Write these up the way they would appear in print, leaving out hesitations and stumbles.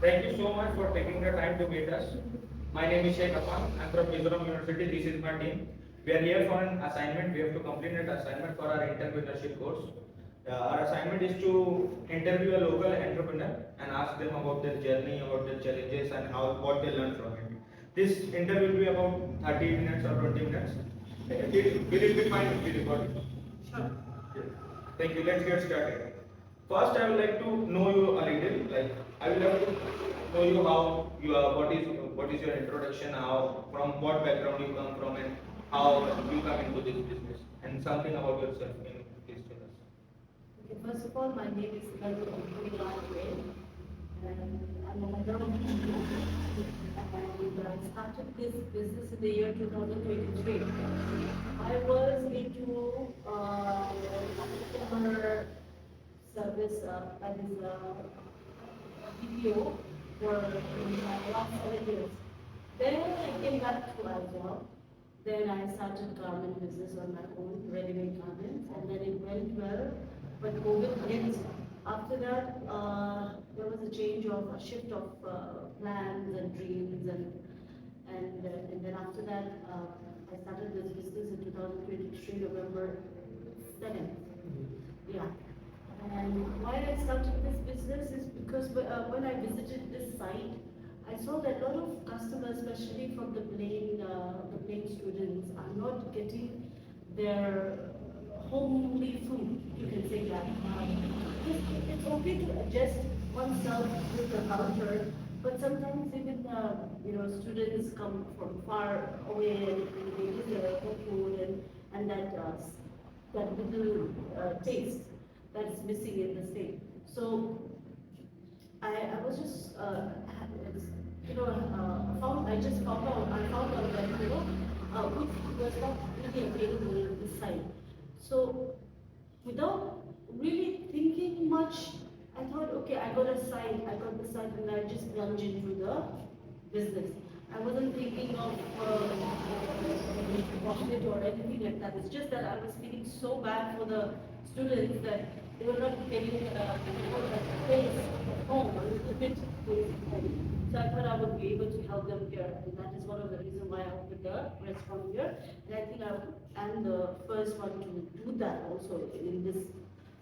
Thank you so much for taking the time to meet us. My name is Sheikh Afan. I'm from Mizoram University. This is my team. We are here for an assignment. We have to complete an assignment for our entrepreneurship course. Our assignment is to interview a local entrepreneur and ask them about their journey, about their challenges, and how what they learned from it. This interview will be about 30 minutes or 20 minutes. Will it be fine if we record it? Sure. Yes. Thank you. Let's get started. First, I would like to know you a little. Like, I will have to know you how you are. What is your introduction? How from what background you come from, and how you come into this business, and something about yourself. Can you please tell us? Okay, first of all, my name is Mizoram, and I'm a mother of two, and I started this business in the year 2023. I was into customer service, that is BPO, for last 7 years. Then I came back to our job. Then I started garment business on my own, ready-made garments, and then it went well. But COVID hit. After that, there was a change of a shift of plans and dreams, and then after that, I started this business in 2023, November 7th. Yeah. And why I started this business is because when I visited this site, I saw that a lot of customers, especially from the plain students, are not getting their homely food. You can say that. It's okay to adjust oneself with the culture, but sometimes even students come from far away and they use their own food and that little taste that's missing in the state. So I was just I found out that which was not really available in this site. So without really thinking much, I thought, okay, I got the site, and I just plunged into the business. I wasn't thinking of profit or anything like that. It's just that I was feeling so bad for the students that they were not getting a place at home, a little bit place. So I thought I would be able to help them here, and that is one of the reasons why I opened the restaurant here. And I think I'm the first one to do that also in this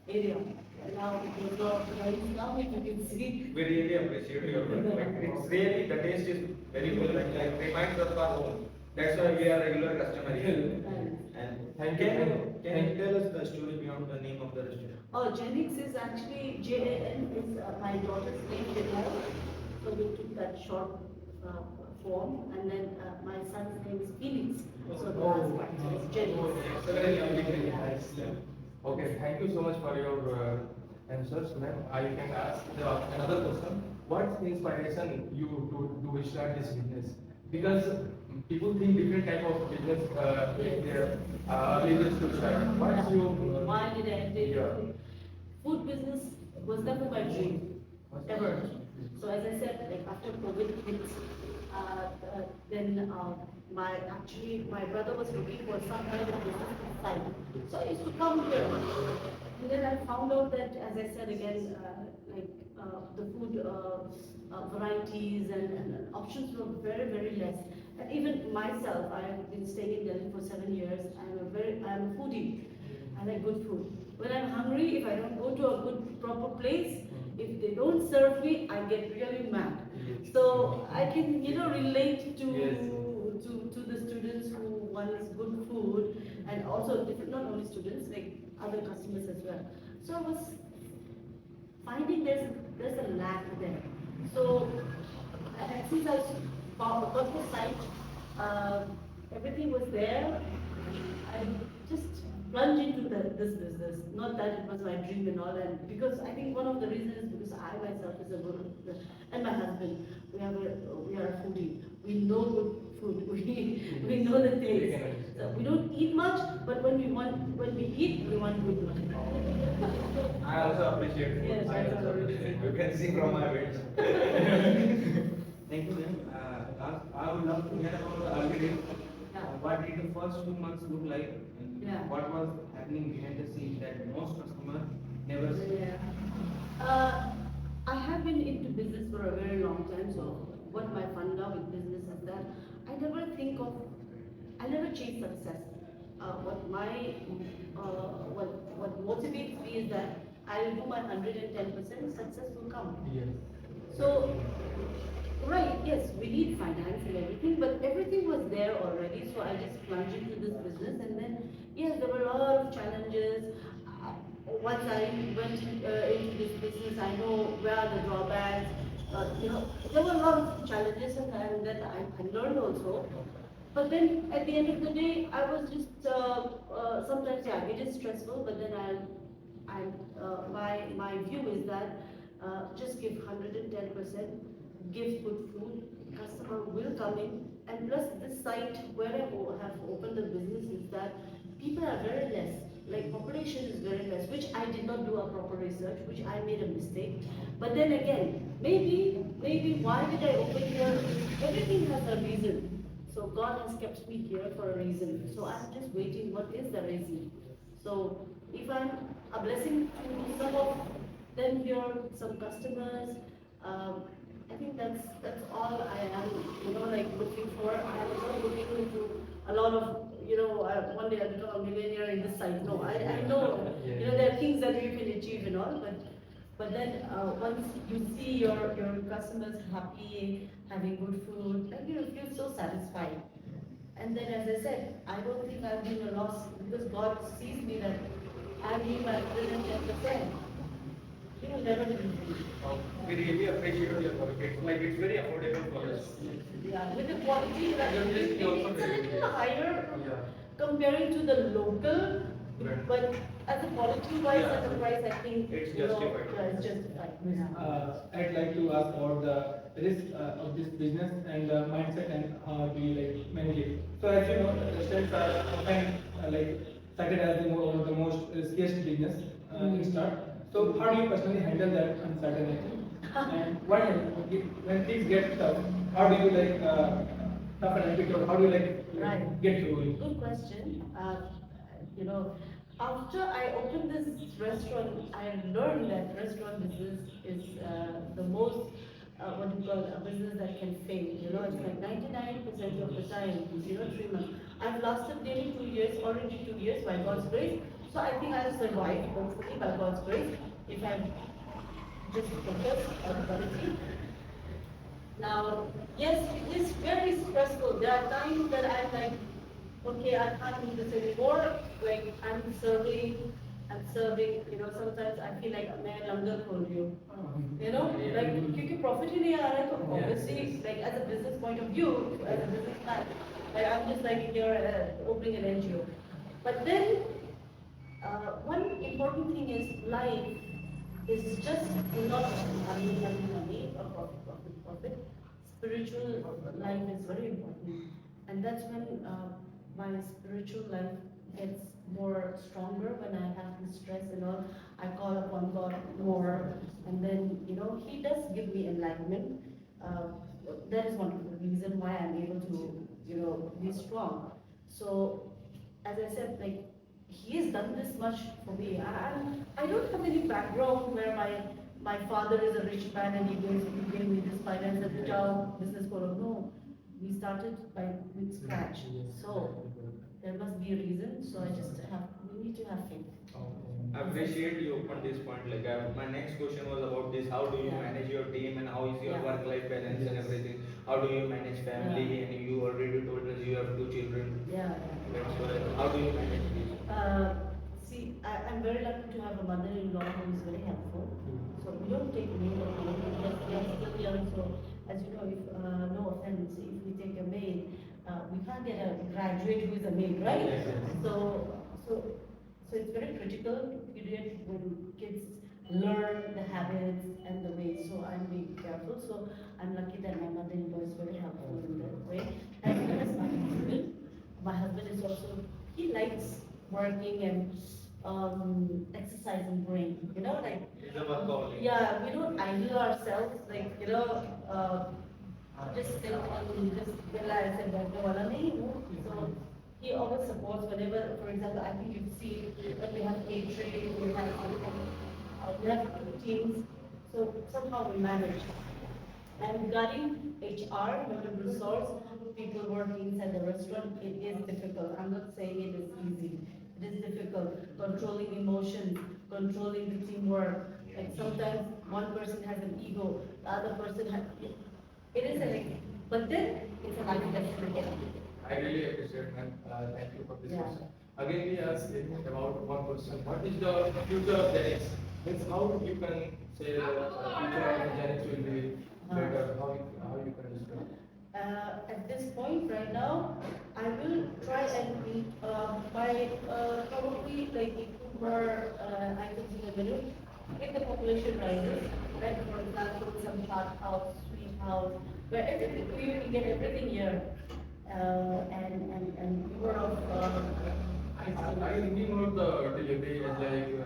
area. And now there's a lot of noise now, if you can see. We really appreciate your work. Like, it's really the taste is very good. Like reminds us of our home. That's why we are regular customer here. And can you tell us the story beyond the name of the restaurant? Oh, Jannix is actually JAN is my daughter's name, Jannix. So we took that short form, and then my son's name is Felix. So the last part is Jannix. Okay, thank you so much for your answers, ma'am. I can ask another question. What inspiration you to start this business? Because people think different type of business their business to start. What's your Why did I do yeah. food business was never my dream, ever. So as I said, like after COVID hit, then my brother was looking for some kind of business inside. So I used to come here. And then I found out that, as I said again, the food varieties and options were very, very less. And even myself, I have been staying in Delhi for 7 years. I'm a foodie. I like good food. When I'm hungry, if I don't go to a good proper place, if they don't serve me, I get really mad. So I can, relate to the students who wants good food, and also different, not only students, like other customers as well. So I was finding there's a lack there. So and since I got the site, everything was there. I just plunged into this business. Not that it was my dream and all, and because I think one of the reasons is because I myself is a good, and my husband, we are a foodie. We know good food. We know the taste. So we don't eat much, but when we eat, we want good one. I also appreciate it. Yes, I also appreciate it. You can see from my weight. Thank you, ma'am. I would love to hear about the early days. Yeah. What did the first 2 months look like? And Yeah. what was happening behind the scenes that most customers never see? Yeah. I have been into business for a very long long time. So what my fun now with business is that I never chase success. What motivates me is that I'll do my 110%, success will come. Yes. So, right, yes, we need finance and everything, but everything was there already, so I just plunged into this business, and then, yes, there were a lot of challenges. Once I went into this business, I know where are the drawbacks. There were a lot of challenges, and that I learned also. But then at the end of the day, I was just sometimes, yeah, it is stressful. But then my view is that just give 110%, give good food, customer will come in, and plus this site where I have opened the business is that people are very less. Like population is very less, which I did not do a proper research, which I made a mistake. But then again, maybe why did I open here? Everything has a reason. So God has kept me here for a reason. So I'm just waiting, what is the reason? So if I'm a blessing to some of them here, some customers, I think that's all I am, like looking for. I am not looking into a lot of, one day I'll become a millionaire in this site. No, I know, there are things that you can achieve and all, but then once you see your customers happy, having good food, like you feel so satisfied. And then as I said, I don't think I've been a loss because God sees me that I'm doing my 110%. He will never leave me. We really appreciate your work. It's very affordable for us. Yeah, with the quality, like, it's a little higher Yeah. comparing to the local, but as a quality wise, Yeah. at the price, I think It's you know, justified. yeah, it's justified. Yeah. I'd like to ask about the risk of this business and the mindset and how do you like manage it. So as you know, restaurants are often like cited as the most riskiest business in start. So how do you personally handle that uncertainty? And when things get tough, how do you like tough and epic, or how do you like Right. get through it? Good question. After I opened this restaurant, I learned that restaurant business is the most, what do you call, a business that can fail. It's like 99% of the time, 3 months. I've lasted nearly 2 years, already 2 years by God's grace. So I think I'll survive, hopefully, by God's grace, if I'm just focused on quality. Now, yes, it is very stressful. There are times that I'm like, okay, I can't do this anymore. Like I'm serving, sometimes I feel like मैं लंगर खोल रही हूँ. Like क्योंकि profit ही नहीं आ रहा है तो obviously like as a business point of view, as a businessman, like I'm just like here opening an NGO. But then one important thing is life is just not money or profit. Spiritual life is very important, and that's when my spiritual life gets more stronger. When I have this stress and all, I call upon God more, and then He does give me enlightenment. That is one of the reason why I'm able to be strong. So, as I said, like He has done this much for me. I don't have any background where my father is a rich man and he gave me this finance at the job, business school. No, we started with scratch. So there must be a reason. So we need to have faith. I appreciate you opened this point. My next question was about this. How do you manage your team and how is your work-life balance and everything? How do you manage family? And you already told us you have 2 children. Yeah. That's why. How do you manage this? See, I'm very lucky to have a mother-in-law who is very helpful. So we don't take maid or maid. We are still young, so as you know, if no offense, if we take a maid, we can't get a graduate who is a maid, right? Yes, yes. So it's very critical period when kids learn the habits and the ways. So I'm being careful. So I'm lucky that my mother-in-law is very helpful in that way. As well as my husband. My husband is also, he likes working and exercising brain. It's a workaholic. Yeah, we don't idle ourselves, just sit and just relax and बैठने वाला नहीं हूँ. So he always supports whenever, for example, I think you see that we have catering, we have 2 teams, so somehow we manage. And regarding HR, human resource, people working inside the restaurant, it is difficult. I'm not saying it is easy. It is difficult. Controlling emotions, controlling the teamwork. Like sometimes one person has an ego, the other person has. It is a like, but then it's a life lesson again. I really appreciate, man. Thank you for this Yeah. question. Again, we ask about one question. What is the future of Jannix? Means how you can say future of Jannix will be better? How you can describe? At this point right now, I will try and meet by probably like improve items in the menu. If the population rises, right? For example, some hot house, sweet house, where everything we can get everything here, and more of. I thinking about the delivery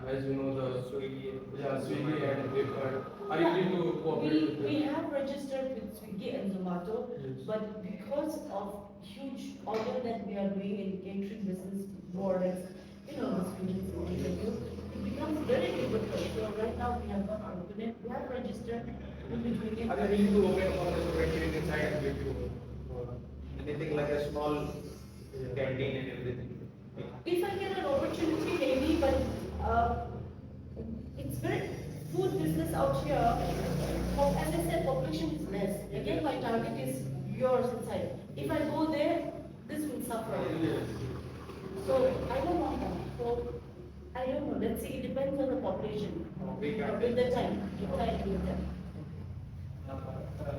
as you know the Swiggy, and Flipkart. Are you willing to cooperate with We them? have registered with Swiggy and Zomato, Yes. but because of huge order that we are doing in catering business more as, the students in the interview, it becomes very difficult. So right now we have not opened it, we have registered, we'll be doing Are it. you willing to open on the restaurant inside and give you? Anything like a small canteen and everything. If I get an opportunity, maybe, but, it's very, food business out here, as I said, population is less. Again, my target is yours inside. If I go there, this will suffer. So I don't want that. So I don't know. Let's see. It depends on the population. With the time. With time.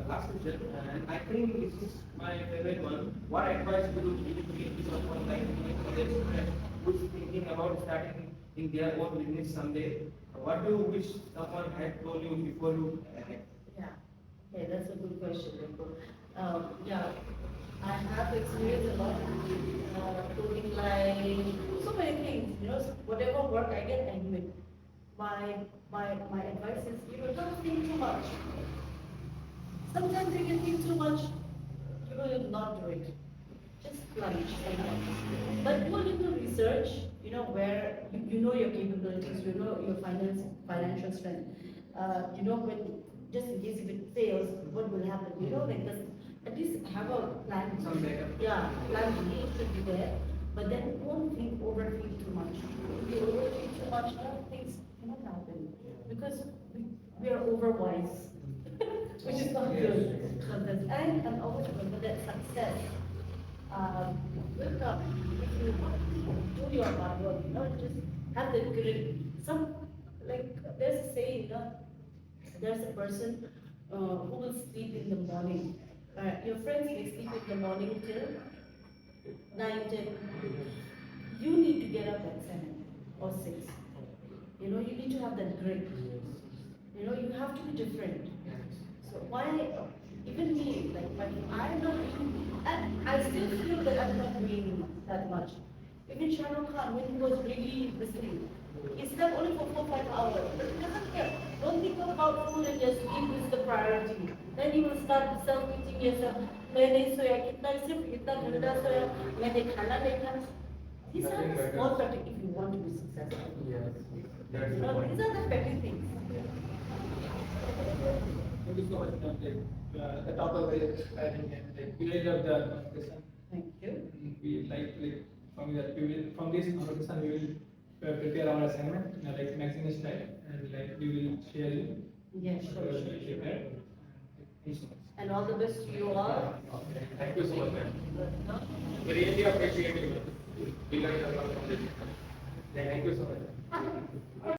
Last question, and I think this is my favorite one. What advice would you give to someone like me who's thinking about starting in their own business someday? What do you wish someone had told you before you? Yeah. Okay, that's a good question, Rico. Yeah, I have experienced a lot, coding line, so many things, whatever work I get, I do it. My advice is, don't think too much. Sometimes if you think too much, you will not do it. Just plunge sometimes. But do a little research, where you know your capabilities, you know your financial strength. When, just in case if it fails, what will happen? Like this, at least have a plan. Some backup. Yeah, plan B should be there. But then don't overthink too much. If you overthink too much, things cannot happen. Because we are overwise. Which is not good. And always remember that success will come if you do your hard work, just have the grit. There's a saying, there's a person who will sleep in the morning. Your friends may sleep in the morning till 9, 10. You need to get up at 7 or 6. You need to have that grit. You have to be different. So why, even me, I'm not doing, and I still feel that I'm not doing that much. Even Shah Rukh Khan, when he was really listening, he slept only for 4-5 hours, but he doesn't care. Don't think about food and just sleep is the priority. Then you will start self-eating yourself. मैंने सोया कितना सिर्फ इतना घंटा सोया मैंने खाना नहीं खाया. These are the small petty if you want to be successful. Yes, that's the point. These are the petty things. Thank you so much, ma'am. The topic is, I think, village of the conversation. Thank you. We like from that we will from this conversation we will prepare our assignment magazine style and we will share you. Yes, sure. Thank you so much. And all the best to you all. Okay, thank you so much, ma'am. We really appreciate you. We learned a lot from this. Thank you so much.